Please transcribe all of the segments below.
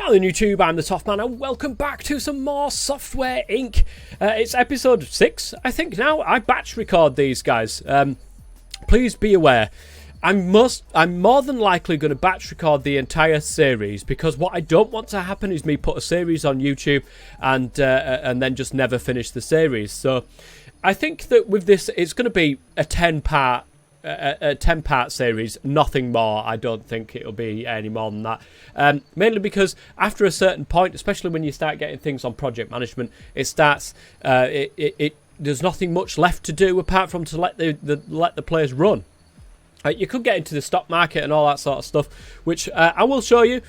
Now then YouTube, I'm the Toffman and welcome back to some more Software Inc. It's episode 6, I think now. I batch record these guys. Please be aware, I'm more than likely going to batch record the entire series because what I don't want to happen is me put a series on YouTube and then just never finish the series. So I think that with this, it's going to be a 10-part series, nothing more. I don't think it'll be any more than that. Mainly because after a certain point, especially when you start getting things on project management, it starts. There's nothing much left to do apart from to let the players run. You could get into the stock market and all that sort of stuff, which I will show you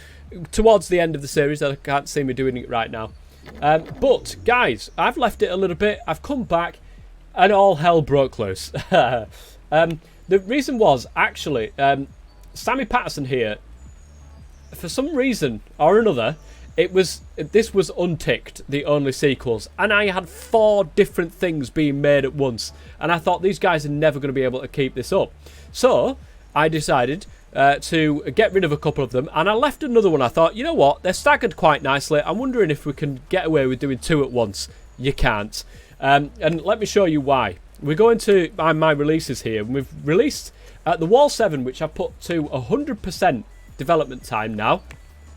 towards the end of the series. I can't see me doing it right now. But guys, I've left it a little bit. I've come back, and all hell broke loose. The reason was, actually, Sammy Patterson here, for some reason or another, this was unticked, the only sequels, and I had 4 different things being made at once, and I thought these guys are never going to be able to keep this up. So, I decided to get rid of a couple of them, and I left another one. I thought, you know what, they're staggered quite nicely. I'm wondering if we can get away with doing 2 at once. You can't. And let me show you why. We're going to my releases here. We've released The Wall 7, which I've put to 100% development time now.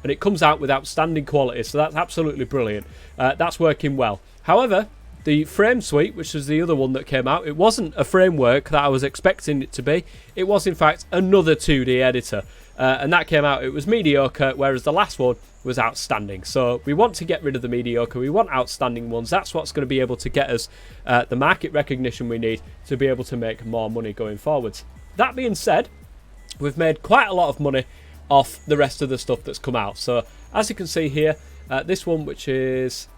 And it comes out with outstanding quality, so that's absolutely brilliant. That's working well. However, the Frame Suite, which was the other one that came out, it wasn't a framework that I was expecting it to be. It was, in fact, another 2D editor. And that came out, it was mediocre, whereas the last one was outstanding. So we want to get rid of the mediocre. We want outstanding ones. That's what's going to be able to get us the market recognition we need to be able to make more money going forwards. That being said, we've made quite a lot of money off the rest of the stuff that's come out. So as you can see here, this one, which is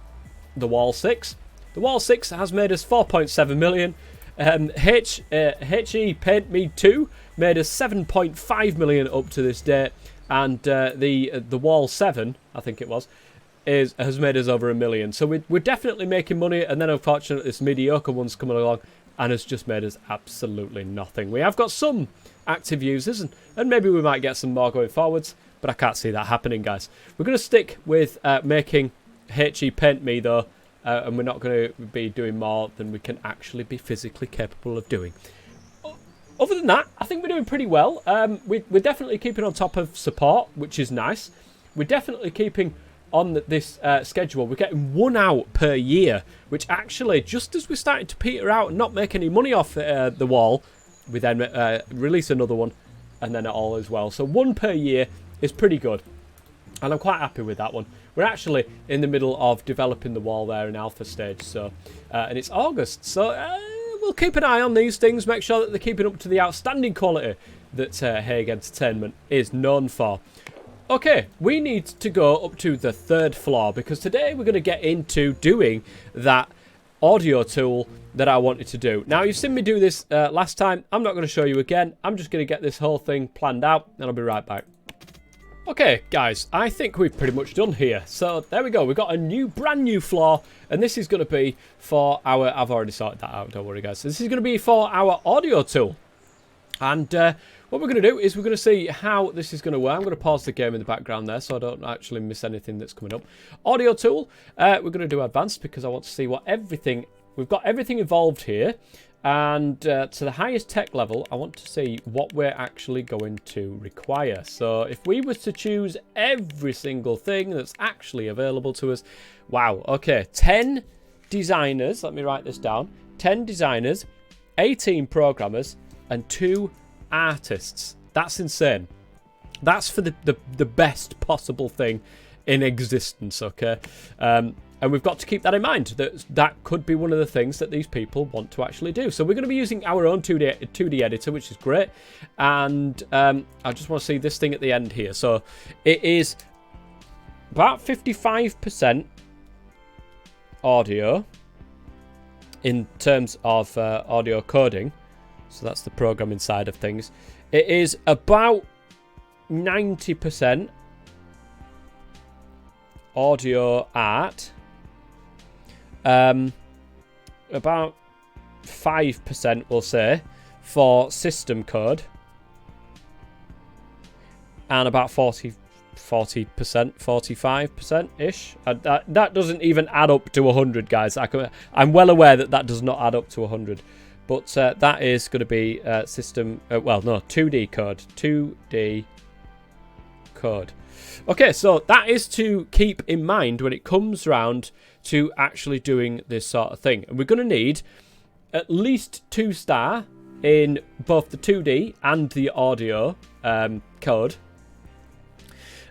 The Wall 6. The Wall 6 has made us 4.7 million. HE Paint Me 2 made us 7.5 million up to this date. And the Wall 7, I think it was, has made us over 1 million. So we're definitely making money. And then unfortunately this mediocre one's coming along and has just made us absolutely nothing. We have got some active users and maybe we might get some more going forwards, but I can't see that happening, guys. We're going to stick with making HE Paint Me though, and we're not going to be doing more than we can actually be physically capable of doing. Other than that, I think we're doing pretty well. We're definitely keeping on top of support, which is nice. We're definitely keeping on this schedule. We're getting 1 out per year, which actually, just as we're starting to peter out and not make any money off the wall, we then release another one, and then it all is well. So 1 per year is pretty good, and I'm quite happy with that one. We're actually in the middle of developing the wall there in alpha stage, so and it's August, so we'll keep an eye on these things, make sure that they're keeping up to the outstanding quality that Hague Entertainment is known for. Okay, we need to go up to the 3rd floor because today we're going to get into doing that audio tool that I wanted to do. Now, you've seen me do this last time. I'm not going to show you again. I'm just going to get this whole thing planned out and I'll be right back. Okay, guys, I think we've pretty much done here. So there we go. We've got a brand new floor, and this is going to be for our... I've already sorted that out, don't worry, guys. So this is going to be for our audio tool. And what we're going to do is we're going to see how this is going to work. I'm going to pause the game in the background there so I don't actually miss anything that's coming up. Audio tool, we're going to do advanced because I want to see what everything... We've got everything involved here. And to the highest tech level, I want to see what we're actually going to require. So if we were to choose every single thing that's actually available to us, wow, okay, 10 designers, let me write this down, 10 designers, 18 programmers, and 2 artists. That's insane. That's for the best possible thing in existence, okay? And we've got to keep that in mind, that could be one of the things that these people want to actually do. So we're going to be using our own 2D editor, which is great. And I just want to see this thing at the end here. So it is about 55% audio in terms of audio coding. So that's the programming side of things. It is about 90% audio art. About 5%, we'll say, for system code, and about 40 40%, 45%-ish. That doesn't even add up to 100, guys. I'm well aware that does not add up to 100. But that is going to be system... well, no, 2D code. 2D code. Okay, so that is to keep in mind when it comes round to actually doing this sort of thing. And we're going to need at least 2-star in both the 2D and the audio code.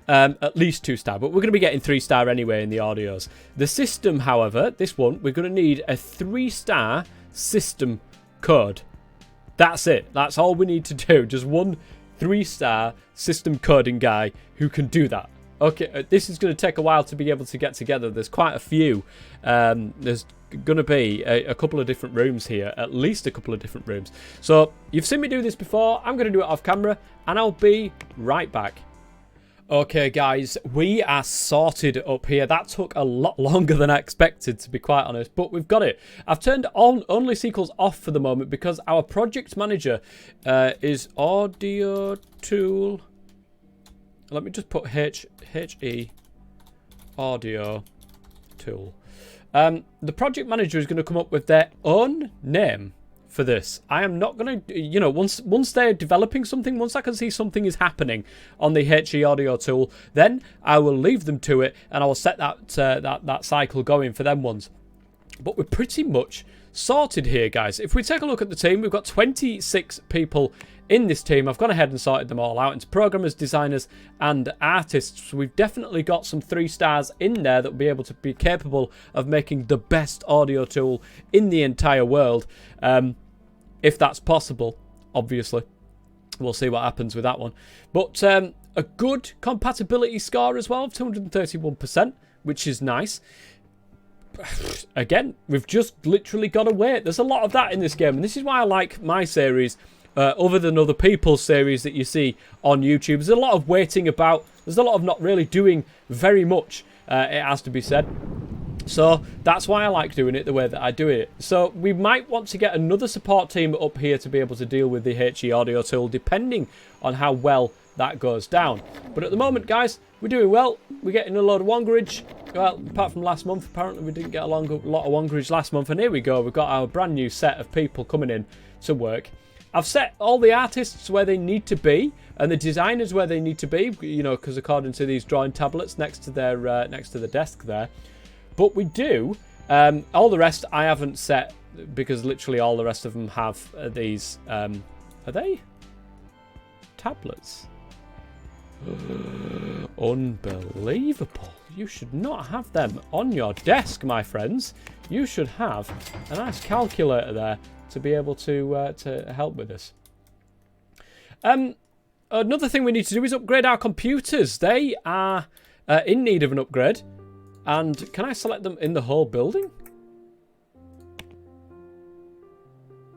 At least 2-star, but we're going to be getting 3-star anyway in the audios. The system, however, this one, we're going to need a 3-star system code. That's it. That's all we need to do. Just one 3-star system coding guy who can do that. Okay, this is going to take a while to be able to get together. There's quite a few. There's going to be a couple of different rooms here, at least a couple of different rooms. So you've seen me do this before. I'm going to do it off camera, and I'll be right back. Okay, guys, we are sorted up here. That took a lot longer than I expected, to be quite honest, but we've got it. I've turned only sequels off for the moment because our project manager is audio tool. Let me just put HE audio tool. The project manager is going to come up with their own name for this. I am not going to, you know, once they're developing something, once I can see something is happening on the HE audio tool, then I will leave them to it and I will set that cycle going for them ones. But we're pretty much sorted here, guys. If we take a look at the team, we've got 26 people in this team. I've gone ahead and sorted them all out into programmers, designers, and artists. We've definitely got some 3-stars in there that will be able to be capable of making the best audio tool in the entire world. If that's possible, obviously. We'll see what happens with that one. But a good compatibility score as well of 231%, which is nice. Again, we've just literally got to wait. There's a lot of that in this game, and this is why I like my series other than other people's series that you see on YouTube. There's a lot of waiting about. There's a lot of not really doing very much, it has to be said. So that's why I like doing it the way that I do it. So we might want to get another support team up here to be able to deal with the HE audio tool, depending on how well that goes down. But at the moment, guys, we're doing well. We're getting a load of Wongerage. Well, apart from last month, apparently we didn't get a lot of Wongerage last month. And here we go. We've got our brand new set of people coming in to work. I've set all the artists where they need to be and the designers where they need to be, you know, because according to these drawing tablets next to their next to the desk there. But we do. All the rest I haven't set because literally all the rest of them have these. Are they tablets? Unbelievable. You should not have them on your desk, my friends. You should have a nice calculator there to be able to help with this. Another thing we need to do is upgrade our computers. They are in need of an upgrade. And can I select them in the whole building?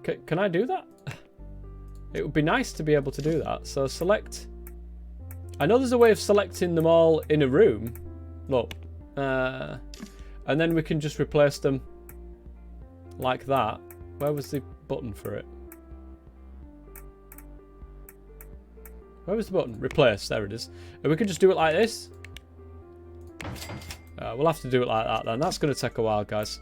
Can I do that? It would be nice to be able to do that. So select. I know there's a way of selecting them all in a room. Look. And then we can just replace them like that. Where was the button for it? Where was the button? Replace. There it is. And we can just do it like this. We'll have to do it like that then. That's going to take a while, guys.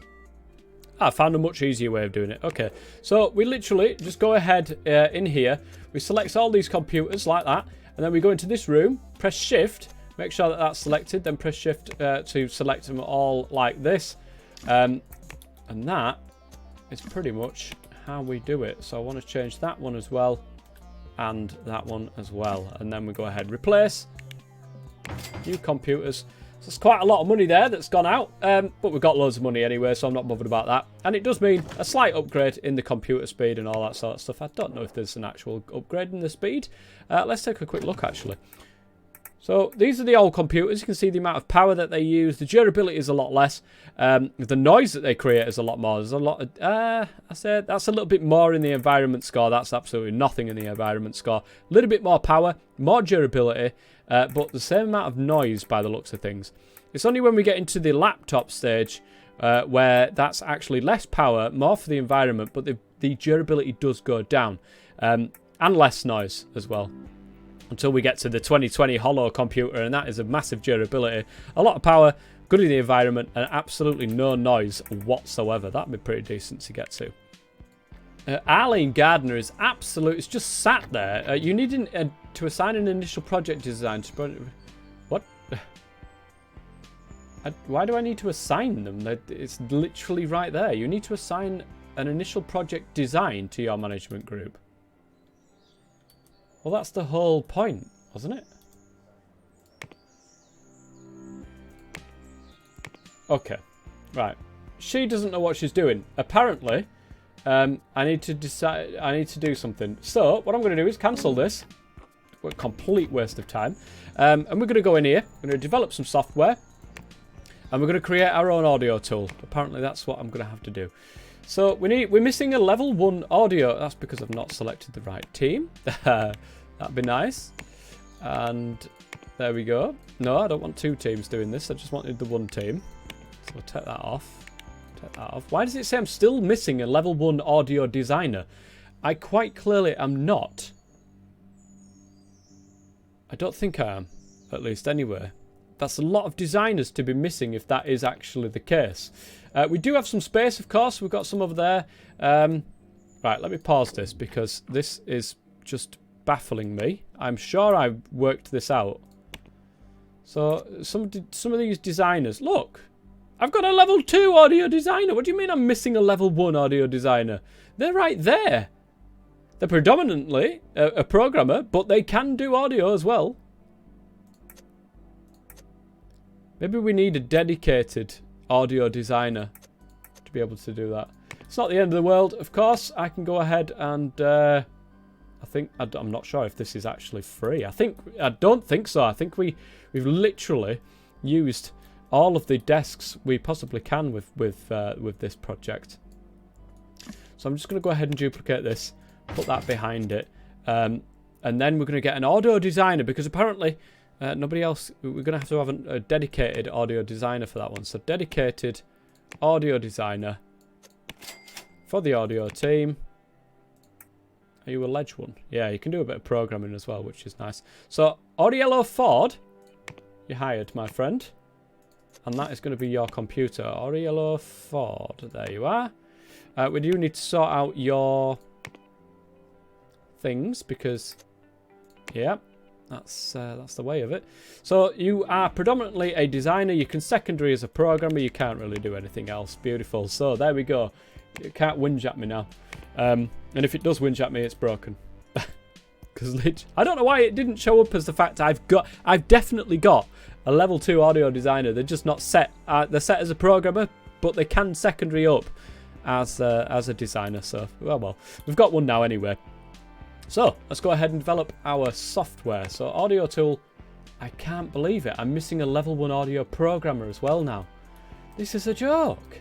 I found a much easier way of doing it. Okay, so we literally just go ahead in here. We select all these computers like that. And then we go into this room, press shift, make sure that that's selected. Then press shift to select them all like this. And that is pretty much how we do it. So I want to change that one as well. And that one as well. And then we go ahead, replace. New computers. So it's quite a lot of money there that's gone out, but we've got loads of money anyway, so I'm not bothered about that. And it does mean a slight upgrade in the computer speed and all that sort of stuff. I don't know if there's an actual upgrade in the speed. Let's take a quick look, actually. So these are the old computers. You can see the amount of power that they use. The durability is a lot less. The noise that they create is a lot more. There's a lot of, I said that's a little bit more in the environment score. That's absolutely nothing in the environment score. A little bit more power, more durability. But the same amount of noise by the looks of things. It's only when we get into the laptop stage where that's actually less power, more for the environment, but the durability does go down. And less noise as well. until we get to the 2020 Holo computer, and that is a massive durability, a lot of power, good in the environment, and absolutely no noise whatsoever. That'd be pretty decent to get to. Arlene Gardner is absolute. It's just sat there. You need to assign an initial project design to. What? Why do I need to assign them? It's literally right there. You need to assign an initial project design to your management group. Well, that's the whole point, wasn't it? Okay, right. She doesn't know what she's doing. Apparently, I need to decide. I need to do something. So what I'm going to do is cancel this. What a complete waste of time. And we're going to go in here. We're going to develop some software, and we're going to create our own audio tool. Apparently, that's what I'm going to have to do. So we're missing a level 1 audio. That's because I've not selected the right team. That'd be nice. And there we go. No, I don't want 2 teams doing this. I just wanted the 1 team. So we'll take that off. Take that off. Why does it say I'm still missing a level 1 audio designer? I quite clearly am not. I don't think I am. At least anyway. That's a lot of designers to be missing if that is actually the case. We do have some space, of course. We've got some over there. Right, let me pause this because this is just baffling me. I'm sure I worked this out. So some of these designers, look, I've got a level 2 audio designer. What do you mean I'm missing a level 1 audio designer? They're right there. They're predominantly a programmer, but they can do audio as well. Maybe we need a dedicated audio designer to be able to do that. It's not the end of the world, of course. I can go ahead and I'm not sure if this is actually free. I don't think so. I think we've literally used all of the desks we possibly can with this project. So I'm just going to go ahead and duplicate this, put that behind it, and then we're going to get an audio designer because apparently nobody else. We're going to have a dedicated audio designer for that one. So dedicated audio designer for the audio team. Are you a ledge one? Yeah, you can do a bit of programming as well, which is nice. So Auriello Ford, you're hired, my friend. And that is going to be your computer. Auriello Ford, there you are. We do need to sort out your things because, yeah, that's the way of it. So you are predominantly a designer. You can secondary as a programmer. You can't really do anything else. Beautiful. So there we go. It can't whinge at me now. And if it does whinge at me, it's broken. Because I don't know why it didn't show up as the fact I've definitely got a level 2 audio designer. They're just not set. They're set as a programmer, but they can secondary up as a designer. So well, we've got one now anyway. So let's go ahead and develop our software. So audio tool. I can't believe it. I'm missing a level 1 audio programmer as well now. This is a joke.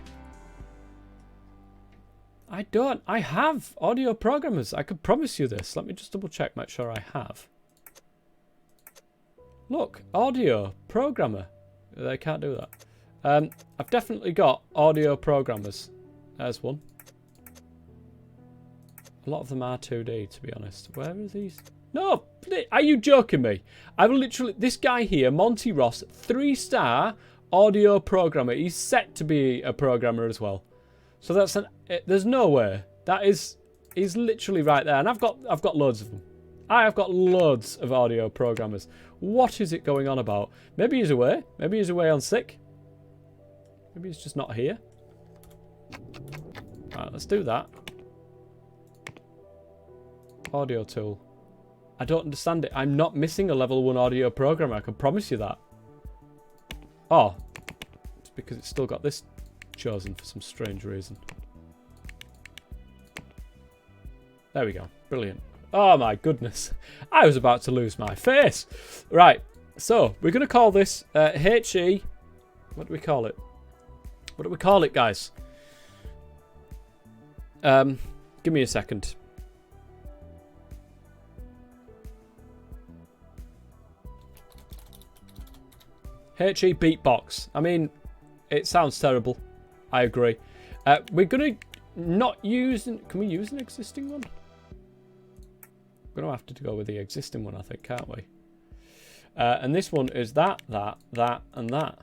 I have audio programmers. I could promise you this. Let me just double check, make sure I have. Look, audio programmer. They can't do that. I've definitely got audio programmers. There's one. A lot of them are 2D, to be honest. Where are these? No, are you joking me? I've literally, this guy here, Monty Ross, 3-star audio programmer. He's set to be a programmer as well. So there's no way. He's literally right there. And I've got loads of them. I have got loads of audio programmers. What is it going on about? Maybe he's away. Maybe he's away on sick. Maybe he's just not here. Right, let's do that. Audio tool. I don't understand it. I'm not missing a level 1 audio programmer. I can promise you that. Oh. It's because it's still got this chosen for some strange reason. There we go. Brilliant. Oh my goodness. I was about to lose my face. Right. So, we're going to call this HE. What do we call it? What do we call it, guys? Give me a second. HE Beatbox. I mean, it sounds terrible. I agree. We're going to not use... Can we use an existing one? going to have to go with the existing one, I think, can't we? And this one is that, and that.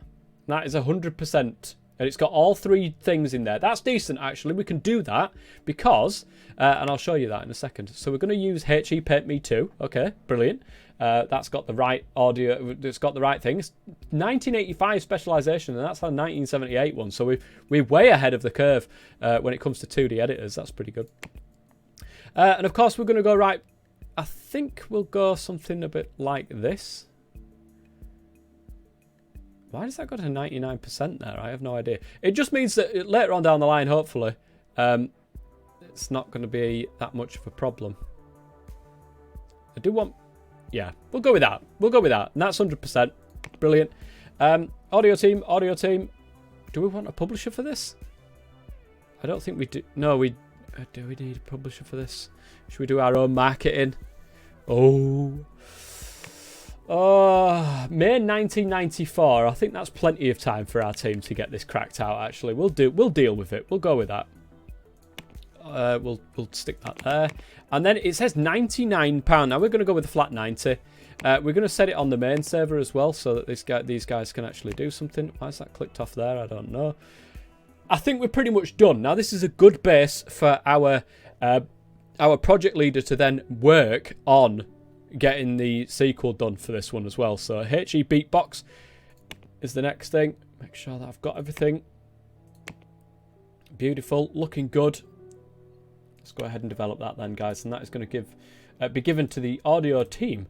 That is 100%. And it's got all three things in there. That's decent, actually. We can do that because, and I'll show you that in a second. So we're going to use HE Paint Me 2. Okay, brilliant. That's got the right audio. It's got the right things. 1985 specialization, and that's a 1978 one. So we're way ahead of the curve when it comes to 2D editors. That's pretty good. And of course, we're going to go right. I think we'll go something a bit like this. Why does that go to 99% there? I have no idea. It just means that later on down the line, hopefully, it's not going to be that much of a problem. I do want... Yeah, we'll go with that. We'll go with that. And that's 100%. Brilliant. Audio team. Do we want a publisher for this? I don't think we do. No, we... do we need a publisher for this? Should we do our own marketing? May 1994. I think that's plenty of time for our team to get this cracked out. Actually, we'll deal with it. We'll go with that. We'll stick that there, and then it says £99. Now we're going to go with the flat 90. We're going to set it on the main server as well, so that these guys can actually do something. Why is that clicked off there? I don't know. I think we're pretty much done. Now this is a good base for our project leader to then work on getting the sequel done for this one as well. So HE Beatbox is the next thing. Make sure that I've got everything. Beautiful, looking good. Let's go ahead and develop that then, guys. And that is going to be given to the audio team.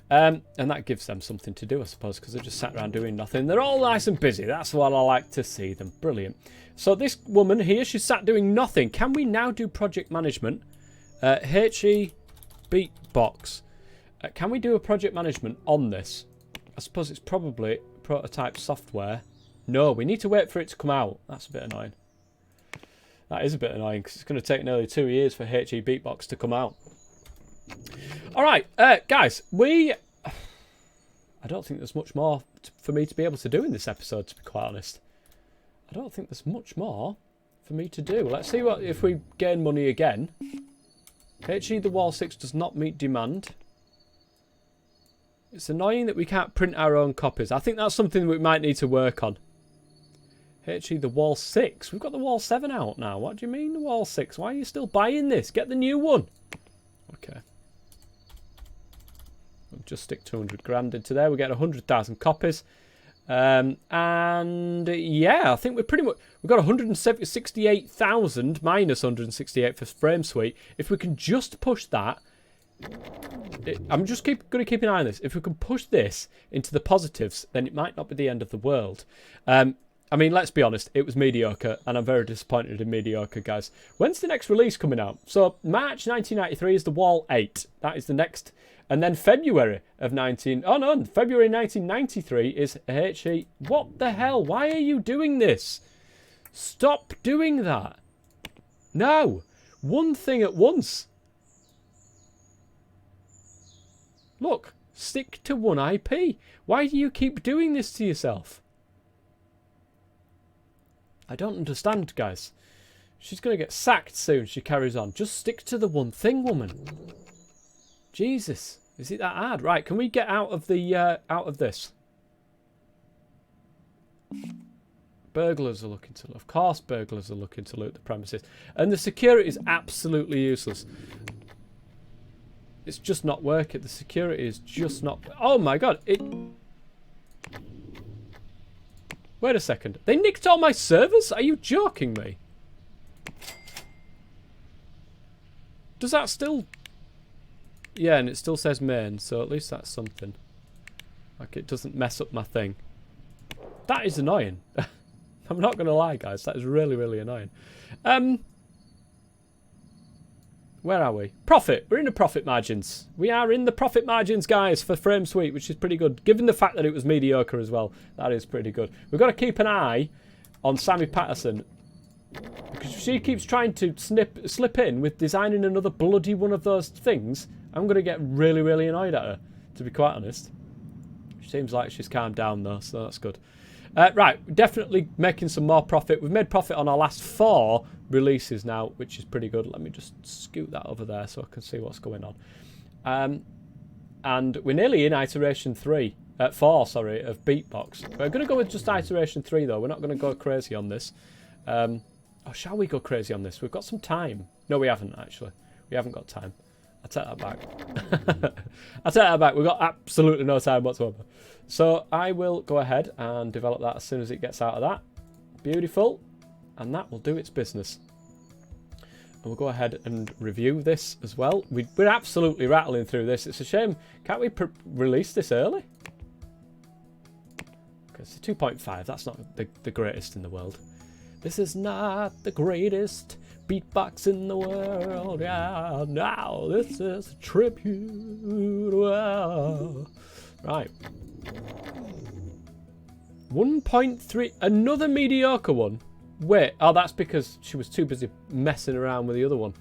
And that gives them something to do, I suppose, because they're just sat around doing nothing. They're all nice and busy. That's what I like to see them. Brilliant. So this woman here, she's sat doing nothing. Can we now do project management? HE Beatbox. Can we do a project management on this? I suppose it's probably prototype software. No, we need to wait for it to come out. That's a bit annoying. That is a bit annoying because it's going to take nearly 2 years for HE Beatbox to come out. All right, guys, I don't think there's much more for me to be able to do in this episode, to be quite honest. I don't think there's much more for me to do. Let's see what if we gain money again. HE The Wall 6 does not meet demand. It's annoying that we can't print our own copies. I think that's something we might need to work on. HE The Wall 6. We've got the Wall 7 out now. What do you mean the Wall 6? Why are you still buying this? Get the new one. Okay. We'll just stick 200 grand into there. We get 100,000 copies. And yeah, I think we're pretty much... We've got 168,000 minus 168 for Frame Suite. If we can just push that... I'm just going to keep an eye on this. If we can push this into the positives, then it might not be the end of the world. I mean, let's be honest, it was mediocre, and I'm very disappointed in mediocre, guys. When's the next release coming out? So, March 1993 is The Wall 8. That is the next. And then February of February 1993 is HE. What the hell? Why are you doing this? Stop doing that. No. One thing at once. Look, stick to one IP. Why do you keep doing this to yourself? I don't understand, guys. She's going to get sacked soon. She carries on. Just stick to the one thing, woman. Jesus, is it that hard? Right, can we get out of the out of this? Burglars are looking to loot. Of course, burglars are looking to loot the premises, and the security is absolutely useless. It's just not working. The security is just not... Oh my god. Wait a second. They nicked all my servers? Are you joking me? Does that still... Yeah, and it still says main, so at least that's something. Like, it doesn't mess up my thing. That is annoying. I'm not going to lie, guys. That is really, really annoying. Where are we? Profit. We're in the profit margins. We are in the profit margins, guys, for Frame Suite, which is pretty good. Given the fact that it was mediocre as well, that is pretty good. We've got to keep an eye on Sammy Patterson, because if she keeps trying to slip in with designing another bloody one of those things, I'm going to get really, really annoyed at her, to be quite honest. She seems like she's calmed down, though, so that's good. Right, definitely making some more profit. We've made profit on our last 4 releases now, which is pretty good. Let me just scoot that over there so I can see what's going on. And we're nearly in iteration 4, sorry, of Beatbox. We're going to go with just iteration 3, though. We're not going to go crazy on this. Or shall we go crazy on this? We've got some time. No, we haven't, actually. We haven't got time. I take that back. I take that back. We've got absolutely no time whatsoever. So I will go ahead and develop that as soon as it gets out of that. Beautiful. And that will do its business. And we'll go ahead and review this as well. We're absolutely rattling through this. It's a shame. Can't we release this early? It's a 2.5. That's not the greatest in the world. This is not the greatest beatbox in the world. Yeah, now this is a tribute. Wow. Right. 1.3. Another mediocre one. Wait. Oh, that's because she was too busy messing around with the other one.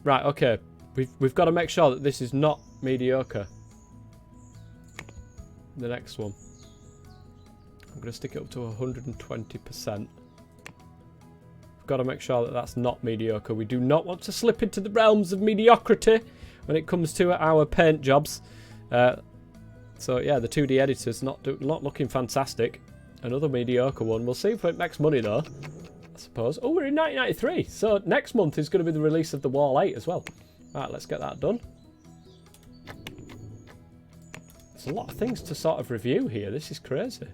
Right. Okay. We've got to make sure that this is not mediocre. The next one. I'm going to stick it up to 120%. Got to make sure that that's not mediocre. We do not want to slip into the realms of mediocrity when it comes to our paint jobs. So yeah, the 2D editor's not looking fantastic. Another mediocre one. We'll see if it makes money though, I suppose. Oh, we're in 1993. So next month is going to be the release of The Wall 8 as well. Right, let's get that done. There's a lot of things to sort of review here. This is crazy.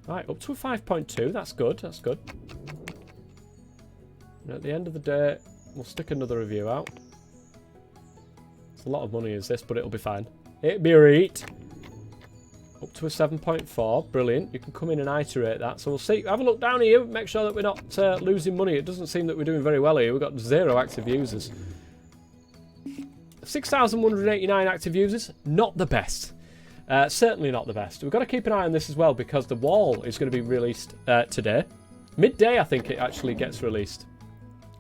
Right, up to a 5.2. That's good. That's good. And at the end of the day, we'll stick another review out. It's a lot of money, is this, but it'll be fine. It'll be right. Up to a 7.4. Brilliant. You can come in and iterate that. So we'll see. Have a look down here. Make sure that we're not losing money. It doesn't seem that we're doing very well here. We've got 0 active users. 6,189 active users. Not the best. Certainly not the best. We've got to keep an eye on this as well because The Wall is going to be released today. Midday, I think it actually gets released.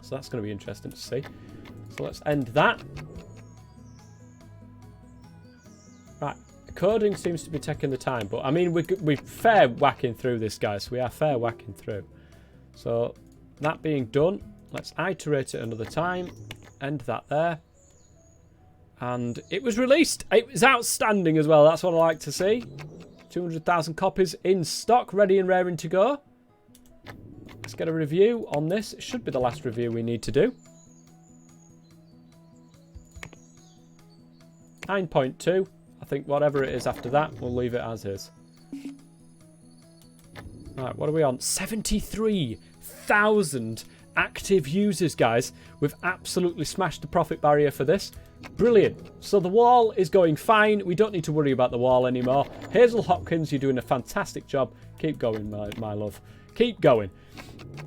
So that's going to be interesting to see. So let's end that. Right. Coding seems to be taking the time. But, I mean, we're fair whacking through this, guys. We are fair whacking through. So, that being done, let's iterate it another time. End that there. And it was released. It was outstanding as well. That's what I like to see. 200,000 copies in stock, ready and raring to go. Let's get a review on this. It should be the last review we need to do. 9.2. I think whatever it is after that, we'll leave it as is. Right, what are we on? 73,000 active users, guys. We've absolutely smashed the profit barrier for this. Brilliant. So the wall is going fine. We don't need to worry about the wall anymore. Hazel Hopkins, you're doing a fantastic job. Keep going, my love. Keep going.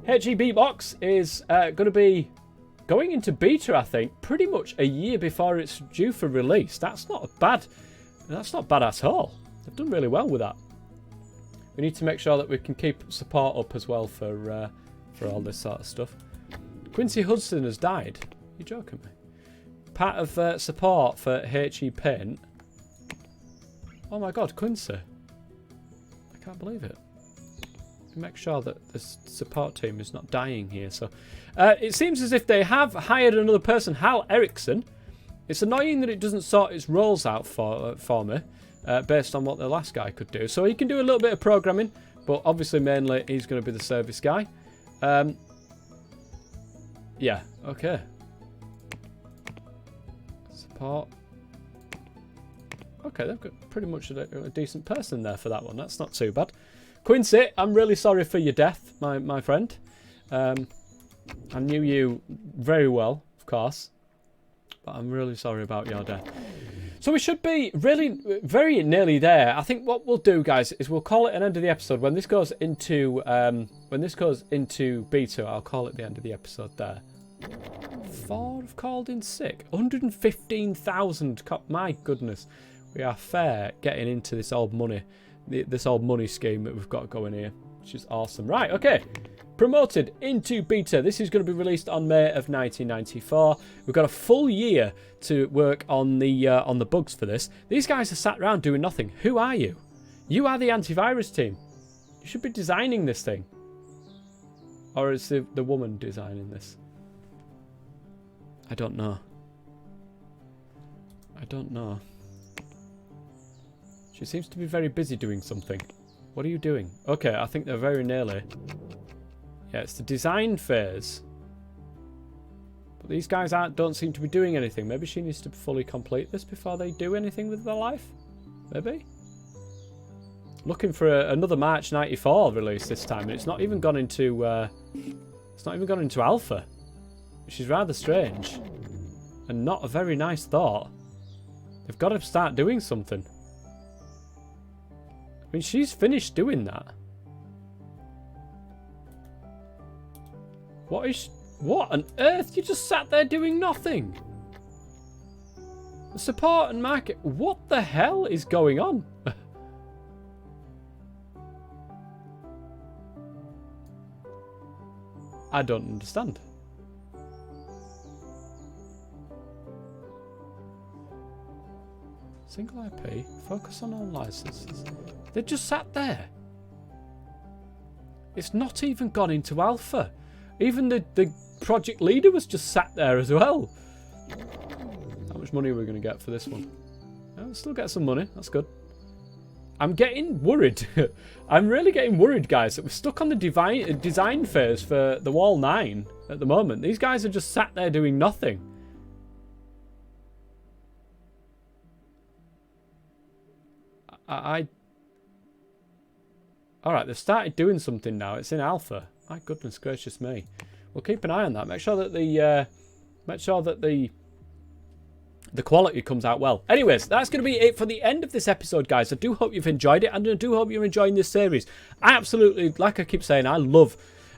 HE Beatbox is going to be going into beta, I think, pretty much a year before it's due for release. That's not bad. That's not bad at all. They've done really well with that. We need to make sure that we can keep support up as well for all this sort of stuff. Quincy Hudson has died. You're joking me. Part of support for HE Paint. Oh my god, Quincy. I can't believe it. Make sure that the support team is not dying here. So it seems as if they have hired another person, Hal Erickson. It's annoying that it doesn't sort its roles out for me based on what the last guy could do. So he can do a little bit of programming, but obviously mainly he's going to be the service guy. Yeah, okay. Support. Okay, they've got pretty much a decent person there for that one. That's not too bad. Quincy, I'm really sorry for your death, my friend. I knew you very well, of course. But I'm really sorry about your death. So we should be really very nearly there. I think what we'll do, guys, is we'll call it an end of the episode. When this goes into beta, I'll call it the end of the episode there. 4 have called in sick. 115,000. My goodness. We are fair getting into this old money. This old money scheme that we've got going here. Which is awesome. Right, okay. Promoted into beta. This is going to be released on May of 1994. We've got a full year to work on the bugs for this. These guys are sat around doing nothing. Who are you? You are the antivirus team. You should be designing this thing. Or is the woman designing this? I don't know. I don't know. She seems to be very busy doing something. What are you doing? Okay, I think they're very nearly. Yeah, it's the design phase. But these guys don't seem to be doing anything. Maybe she needs to fully complete this before they do anything with their life? Maybe? Looking for another March 94 release this time, and it's not even gone into alpha, which is rather strange and not a very nice thought. They've got to start doing something. I mean, she's finished doing that. What on earth? You just sat there doing nothing. The support and market. What the hell is going on? I don't understand. Single IP, focus on all licenses. They just sat there. It's not even gone into alpha. Even the project leader was just sat there as well. How much money are we going to get for this one? We'll still get some money. That's good. I'm getting worried. I'm really getting worried, guys, that we're stuck on the design phase for the Wall 9 at the moment. These guys are just sat there doing nothing. Alright, they've started doing something now. It's in alpha. My goodness gracious me. We'll keep an eye on that. Make sure that the quality comes out well. Anyways, that's going to be it for the end of this episode, guys. I do hope you've enjoyed it, and I do hope you're enjoying this series. I absolutely, like I keep saying, I love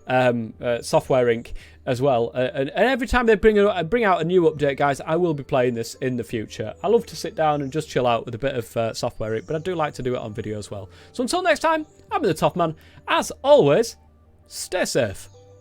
Software Inc. as well. And every time they bring out a new update, guys, I will be playing this in the future. I love to sit down and just chill out with a bit of Software Inc., but I do like to do it on video as well. So until next time, I'm the Top Man. As always, stay safe.